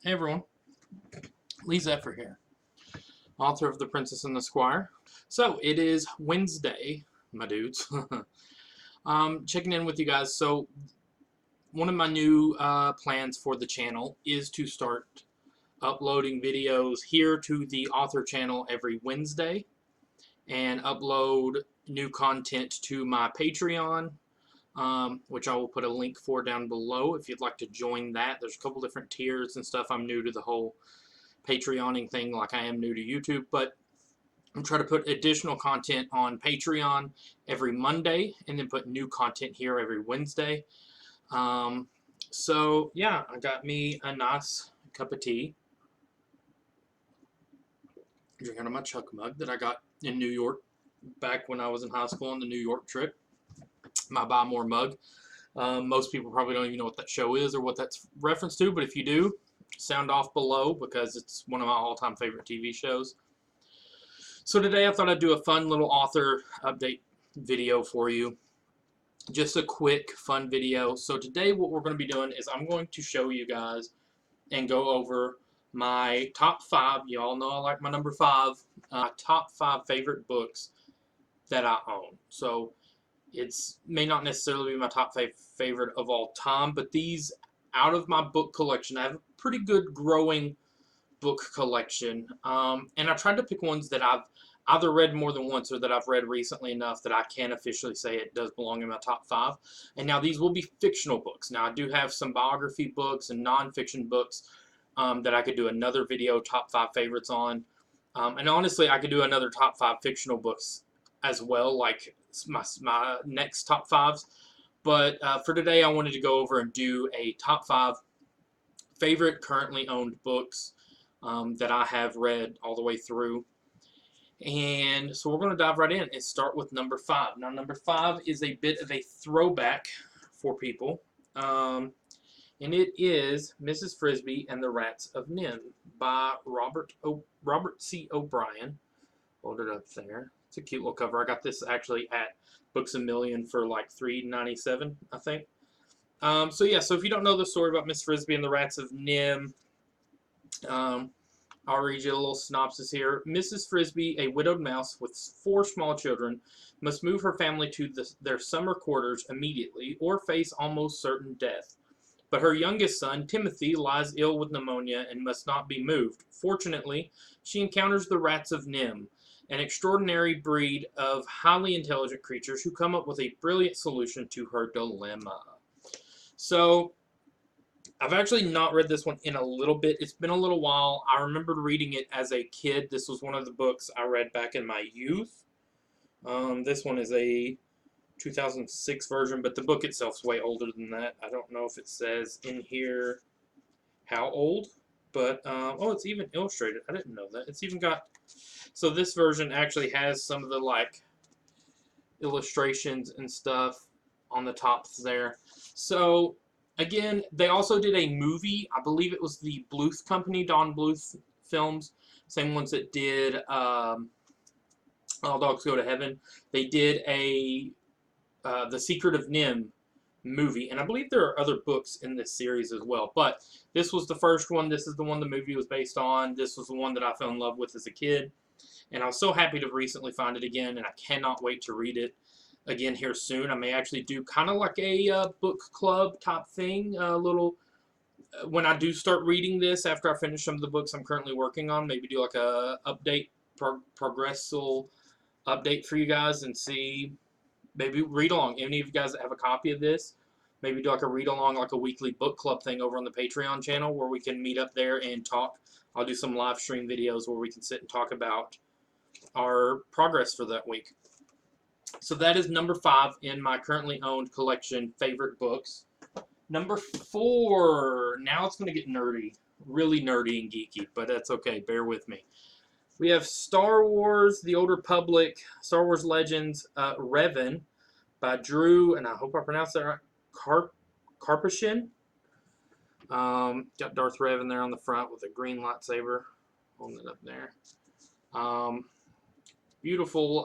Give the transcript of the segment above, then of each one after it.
Hey everyone, Lee Zephyr here, author of The Princess and the Squire. So it is Wednesday, my dudes. Checking in with you guys. So one of my new plans for the channel is to start uploading videos here to the author channel every Wednesday and upload new content to my Patreon, which I will put a link for down below if you'd like to join that. There's a couple different tiers and stuff. I'm new to the whole Patreoning thing like I am new to YouTube, but I'm trying to put additional content on Patreon every Monday and then put new content here every Wednesday. So yeah, I got me a nice cup of tea. Drinking out of my Chuck mug that I got in New York back when I was in high school on the New York trip. My Buy More mug. Most people probably don't even know what that show is or what that's reference to, but if you do, sound off below because it's one of my all-time favorite TV shows. So today I thought I'd do a fun little author update video for you. Just a quick, fun video. So today what we're going to be doing is I'm going to show you guys and go over my top 5. You all know I like my number 5. Top 5 favorite books that I own. So it's may not necessarily be my top favorite of all time, but these out of my book collection, I have a pretty good growing book collection, and I tried to pick ones that I've either read more than once or that I've read recently enough that I can officially say it does belong in my top 5. And now these will be fictional books. Now I do have some biography books and nonfiction books that I could do another video top 5 favorites on, and honestly I could do another top 5 fictional books as well, like my next top 5s. But for today I wanted to go over and do a top 5 favorite currently owned books that I have read all the way through. And so we're going to dive right in and start with number 5. Now number 5 is a bit of a throwback for people. And it is Mrs. Frisby and the Rats of Nim by Robert C. O'Brien. Hold it up there. It's a cute little cover. I got this actually at Books A Million for like $3.97, I think. So yeah, so if you don't know the story about Miss Frisby and the Rats of Nim, I'll read you a little synopsis here. Mrs. Frisby, a widowed mouse with 4 small children, must move her family to their summer quarters immediately or face almost certain death. But her youngest son, Timothy, lies ill with pneumonia and must not be moved. Fortunately, she encounters the Rats of Nim, an extraordinary breed of highly intelligent creatures who come up with a brilliant solution to her dilemma. So, I've actually not read this one in a little bit. It's been a little while. I remembered reading it as a kid. This was one of the books I read back in my youth. This one is a 2006 version, but the book itself is way older than that. I don't know if it says in here how old, but, oh, it's even illustrated. I didn't know that. It's even got, so this version actually has some of the, like, illustrations and stuff on the tops there. So, again, they also did a movie. I believe it was the Bluth Company, Don Bluth Films, same ones that did All Dogs Go to Heaven. They did a The Secret of Nim movie, and I believe there are other books in this series as well. But this was the first one. This is the one the movie was based on. This was the one that I fell in love with as a kid, and I was so happy to recently find it again, and I cannot wait to read it again here soon. I may actually do kind of like a book club type thing, a little, when I do start reading this after I finish some of the books I'm currently working on, maybe do like a update, progressive update for you guys and see, maybe read along. Any of you guys that have a copy of this, maybe do like a read along, like a weekly book club thing over on the Patreon channel where we can meet up there and talk. I'll do some live stream videos where we can sit and talk about our progress for that week. So that is number 5 in my currently owned collection, favorite books. Number 4, now it's going to get nerdy, really nerdy and geeky, but that's okay, bear with me. We have Star Wars, The Old Republic, Star Wars Legends, Revan by Drew, and I hope I pronounced that right, Karpyshyn. Got Darth Revan there on the front with a green lightsaber, holding it up there. Beautiful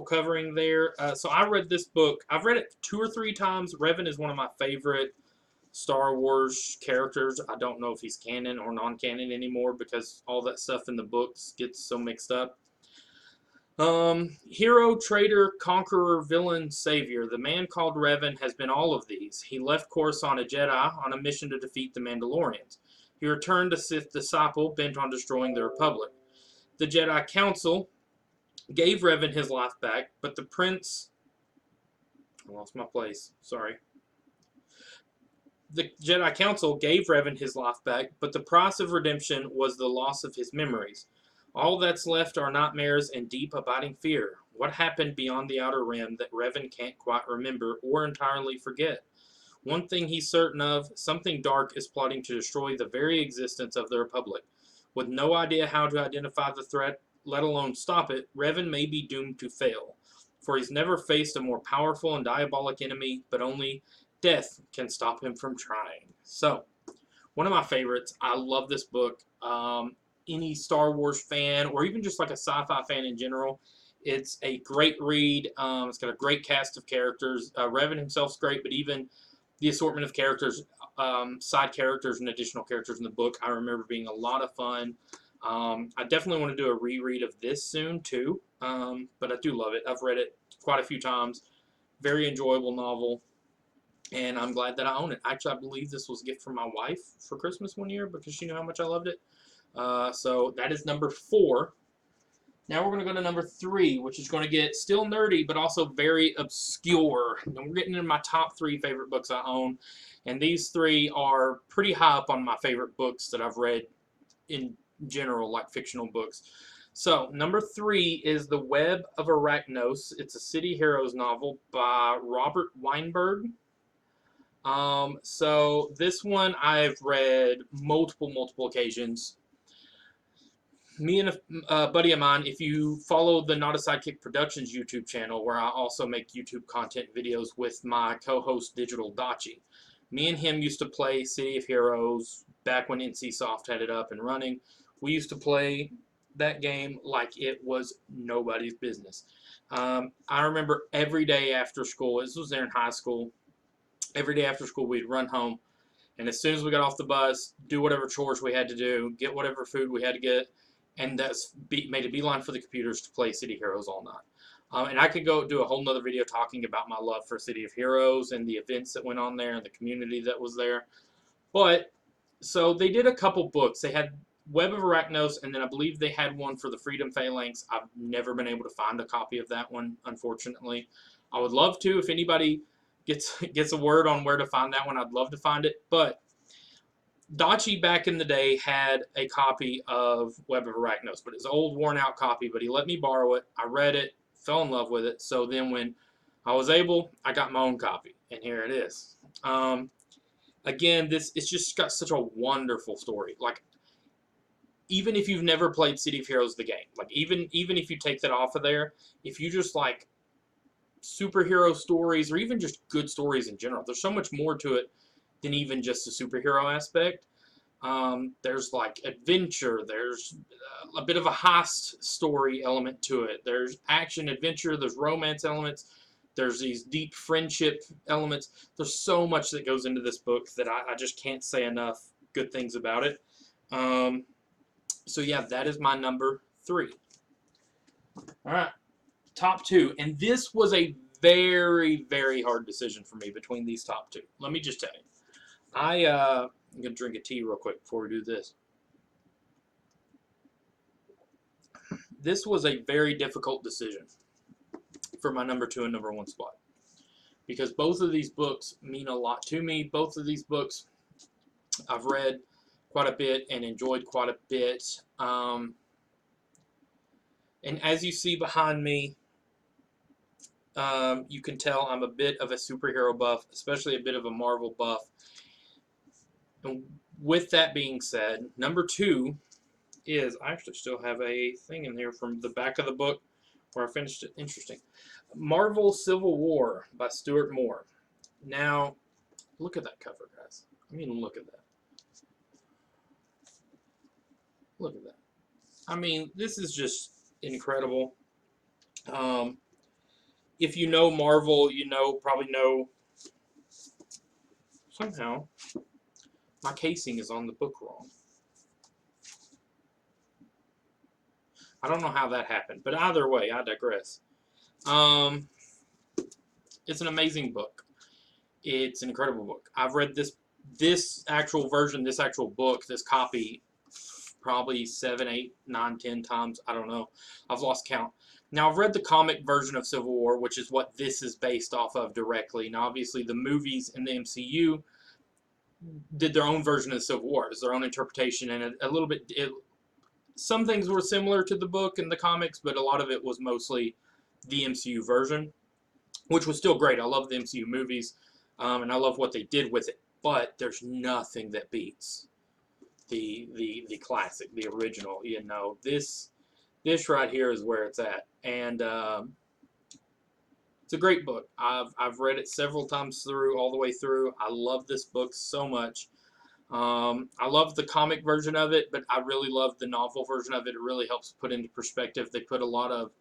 covering there. So I read this book. I've read it 2 or 3 times. Revan is one of my favorite Star Wars characters. I don't know if he's canon or non-canon anymore because all that stuff in the books gets so mixed up. Hero, traitor, conqueror, villain, savior. The man called Revan has been all of these. He left Coruscant a Jedi on a mission to defeat the Mandalorians. He returned a Sith disciple bent on destroying the Republic. The Jedi Council gave Revan his life back, but the Prince... I lost my place. Sorry. The Jedi Council gave Revan his life back, but the price of redemption was the loss of his memories. All that's left are nightmares and deep abiding fear. What happened beyond the Outer Rim that Revan can't quite remember or entirely forget? One thing he's certain of, something dark is plotting to destroy the very existence of the Republic. With no idea how to identify the threat, let alone stop it, Revan may be doomed to fail. For he's never faced a more powerful and diabolic enemy, but only death can stop him from trying. So, one of my favorites. I love this book. Any Star Wars fan, or even just like a sci-fi fan in general, it's a great read. It's got a great cast of characters. Revan himself's great, but even the assortment of characters, side characters and additional characters in the book, I remember being a lot of fun. I definitely want to do a reread of this soon too, but I do love it. I've read it quite a few times. Very enjoyable novel, and I'm glad that I own it. Actually, I believe this was a gift from my wife for Christmas one year because she knew how much I loved it. So that is number 4. Now we're going to go to number 3, which is going to get still nerdy, but also very obscure. And we're getting into my top 3 favorite books I own. And these 3 are pretty high up on my favorite books that I've read in general, like fictional books. So, number 3 is The Web of Arachnos. It's a City Heroes novel by Robert Weinberg. So this one I've read multiple occasions. Me and a buddy of mine, if you follow the Not a Sidekick Productions YouTube channel, where I also make YouTube content videos with my co-host Digital Dachi, me and him used to play City of Heroes back when NCSoft had it up and running. We used to play that game like it was nobody's business. I remember every day after school, this was there in high school, every day after school we'd run home, and as soon as we got off the bus, do whatever chores we had to do, get whatever food we had to get, and made a beeline for the computers to play City Heroes all night. And I could go do a whole nother video talking about my love for City of Heroes and the events that went on there and the community that was there. But, so they did a couple books. They had Web of Arachnos, and then I believe they had one for the Freedom Phalanx. I've never been able to find a copy of that one, unfortunately. I would love to. If anybody gets a word on where to find that one, I'd love to find it. But Dachi back in the day had a copy of Web of Arachnos, but it's an old, worn-out copy, but he let me borrow it. I read it, fell in love with it. So then when I was able, I got my own copy, and here it is. Again, it's just got such a wonderful story. Like, even if you've never played City of Heroes, the game, like even if you take that off of there, if you just like superhero stories or even just good stories in general, there's so much more to it than even just the superhero aspect. There's like adventure, there's a bit of a heist story element to it, there's action, adventure, there's romance elements, there's these deep friendship elements. There's so much that goes into this book that I just can't say enough good things about it. So yeah, that is my number 3. Alright, top 2. And this was a very, very hard decision for me between these top 2. Let me just tell you. I'm going to drink a tea real quick before we do this. This was a very difficult decision for my number 2 and number 1 spot. Because both of these books mean a lot to me. Both of these books I've read quite a bit and enjoyed quite a bit. And as you see behind me, you can tell I'm a bit of a superhero buff, especially a bit of a Marvel buff. And with that being said, number 2 is, I actually still have a thing in here from the back of the book where I finished it. Interesting. Marvel Civil War by Stuart Moore. Now, look at that cover, guys. I mean, look at that. Look at that. I mean, this is just incredible. If you know Marvel, you probably know Somehow, my casing is on the book wrong. I don't know how that happened, but either way, I digress. It's an amazing book. It's an incredible book. I've read this actual version, this actual book, this copy, probably 7, 8, 9, 10 times. I don't know. I've lost count. Now, I've read the comic version of Civil War, which is what this is based off of directly. Now, obviously, the movies in the MCU did their own version of Civil War. It's their own interpretation, and a little bit... some things were similar to the book and the comics, but a lot of it was mostly the MCU version, which was still great. I love the MCU movies, and I love what they did with it. But there's nothing that beats the classic, the original. You know, this right here is where it's at, and it's a great book. I've read it several times through, all the way through. I love this book so much. I love the comic version of it, but I really love the novel version of it. It really helps put into perspective. They put a lot of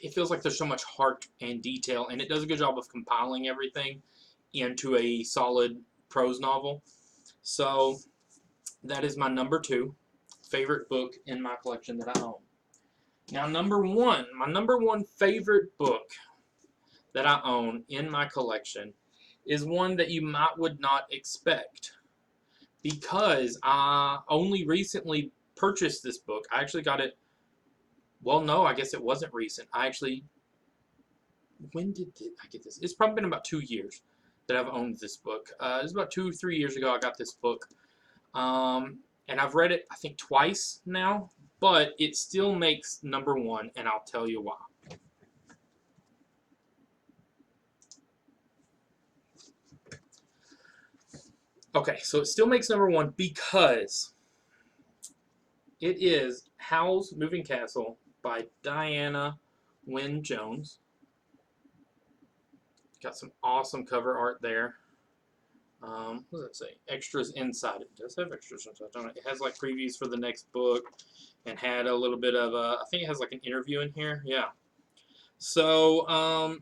it feels like there's so much heart and detail, and it does a good job of compiling everything into a solid prose novel. So that is my number 2 favorite book in my collection that I own. Now, my number one favorite book that I own in my collection is one that you would not expect, because I only recently purchased this book. I actually got it. Well, no, I guess it wasn't recent. When did I get this? It's probably been about 2 years that I've owned this book. It was about 2 or 3 years ago I got this book. And I've read it, I think, twice now, but it still makes number 1, and I'll tell you why. Okay, so it still makes number 1 because it is Howl's Moving Castle by Diana Wynne Jones. Got some awesome cover art there. What does it say? Extras inside. It does have extras inside, don't it? It has like previews for the next book, and had a little bit of I think it has like an interview in here. Yeah. So,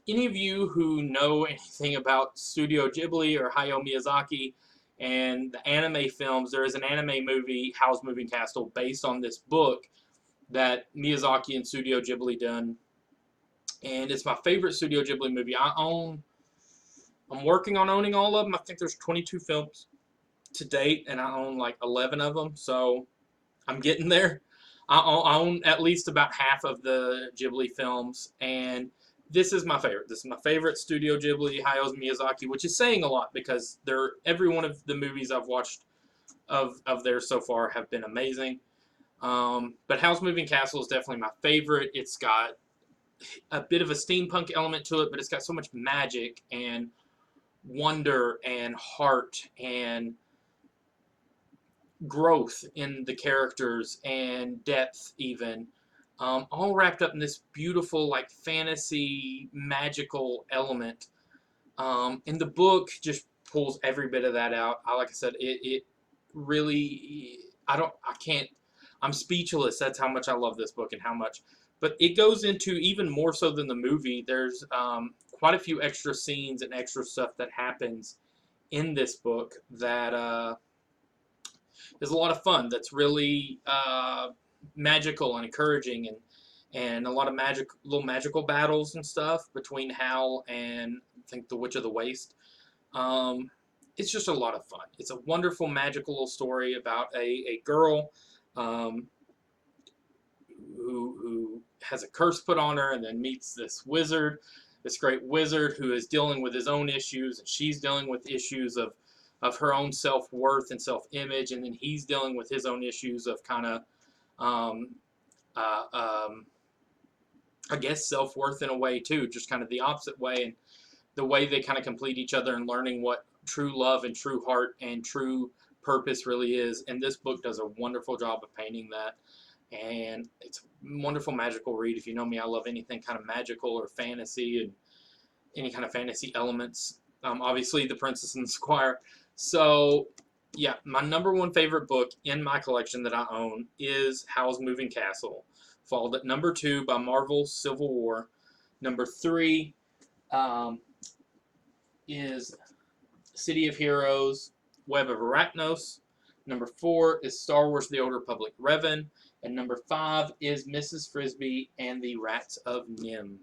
any of you who know anything about Studio Ghibli or Hayao Miyazaki and the anime films, there is an anime movie, Howl's Moving Castle, based on this book that Miyazaki and Studio Ghibli done. And it's my favorite Studio Ghibli movie. I'm working on owning all of them. I think there's 22 films to date, and I own like 11 of them, so I'm getting there. I own at least about half of the Ghibli films, and this is my favorite. This is my favorite Studio Ghibli, Hayao Miyazaki, which is saying a lot because every one of the movies I've watched of theirs so far have been amazing. But Howl's Moving Castle is definitely my favorite. It's got a bit of a steampunk element to it, but it's got so much magic and wonder and heart and growth in the characters and depth even, all wrapped up in this beautiful like fantasy magical element, and the book just pulls every bit of that out. Like I said, it really, I'm speechless. That's how much I love this book and how much, but it goes into even more so than the movie. There's quite a few extra scenes and extra stuff that happens in this book that is a lot of fun. That's really magical and encouraging, and a lot of little magical battles and stuff between Howl and I think the Witch of the Waste. It's just a lot of fun. It's a wonderful magical little story about a girl who has a curse put on her and then meets this wizard, this great wizard who is dealing with his own issues, and she's dealing with issues of her own self-worth and self-image, and then he's dealing with his own issues of kind of, I guess, self-worth in a way too, just kind of the opposite way, and the way they kind of complete each other and learning what true love and true heart and true purpose really is. And this book does a wonderful job of painting that. And it's a wonderful magical read. If you know me, I love anything kind of magical or fantasy and any kind of fantasy elements. Obviously, The Princess and the Squire. So, yeah, my number 1 favorite book in my collection that I own is Howl's Moving Castle, followed at number 2 by Marvel's Civil War, number 3, is City of Heroes, Web of Arachnos. Number 4 is Star Wars The Old Republic, Revan. And number 5 is Mrs. Frisbee and the Rats of Nim.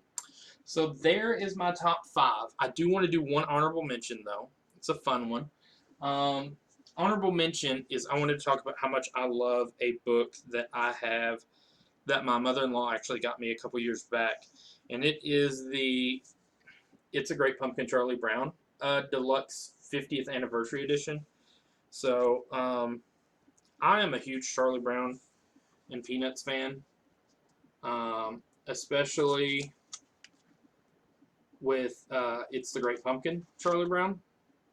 So there is my top 5. I do want to do one honorable mention, though. It's a fun one. Honorable mention is I wanted to talk about how much I love a book that I have that my mother-in-law actually got me a couple years back. And it is the It's a Great Pumpkin Charlie Brown Deluxe 50th Anniversary Edition. So I am a huge Charlie Brown and Peanuts fan, especially with It's the Great Pumpkin Charlie Brown,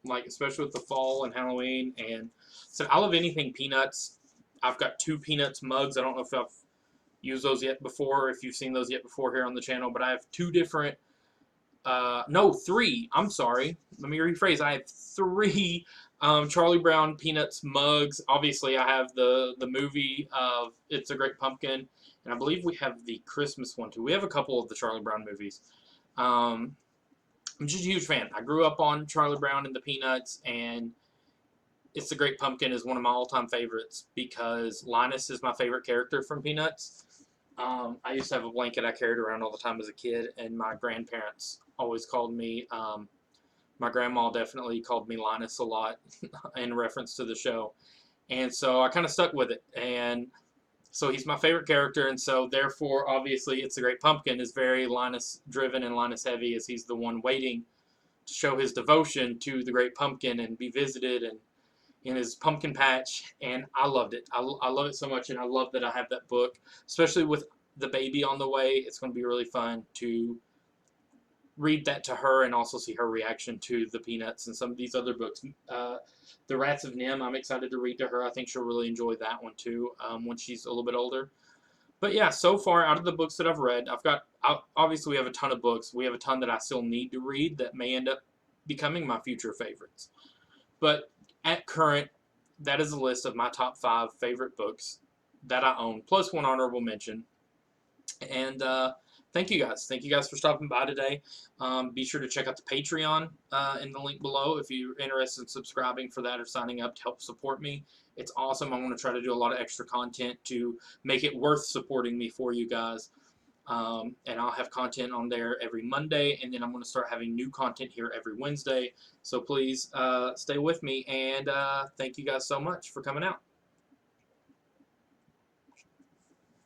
like especially with the fall and Halloween. And so I love anything Peanuts. I've got 2 Peanuts mugs. I don't know if I've used those yet before, if you've seen those yet before here on the channel, but I have 2 different, no, 3, I'm sorry, let me rephrase, I have 3 Charlie Brown Peanuts mugs. Obviously, I have the movie of It's a Great Pumpkin, and I believe we have the Christmas one, too. We have a couple of the Charlie Brown movies. I'm just a huge fan. I grew up on Charlie Brown and the Peanuts, and It's a Great Pumpkin is one of my all-time favorites because Linus is my favorite character from Peanuts. I used to have a blanket I carried around all the time as a kid, and my grandparents always called me, my grandma definitely called me Linus a lot in reference to the show. And so I kind of stuck with it. And so he's my favorite character, and so therefore, obviously, It's a Great Pumpkin is very Linus-driven and Linus-heavy, as he's the one waiting to show his devotion to the Great Pumpkin and be visited and in his pumpkin patch. And I loved it. I love it so much, and I love that I have that book, especially with the baby on the way. It's going to be really fun to read that to her and also see her reaction to the Peanuts and some of these other books. The Rats of Nim, I'm excited to read to her. I think she'll really enjoy that one too when she's a little bit older. But yeah, so far out of the books that I've read, obviously we have a ton of books. We have a ton that I still need to read that may end up becoming my future favorites. But at current, that is a list of my top 5 favorite books that I own, plus one honorable mention. And thank you guys. Thank you guys for stopping by today. Be sure to check out the Patreon in the link below if you're interested in subscribing for that or signing up to help support me. It's awesome. I want to try to do a lot of extra content to make it worth supporting me for you guys. And I'll have content on there every Monday, and then I'm going to start having new content here every Wednesday. So please stay with me, and thank you guys so much for coming out.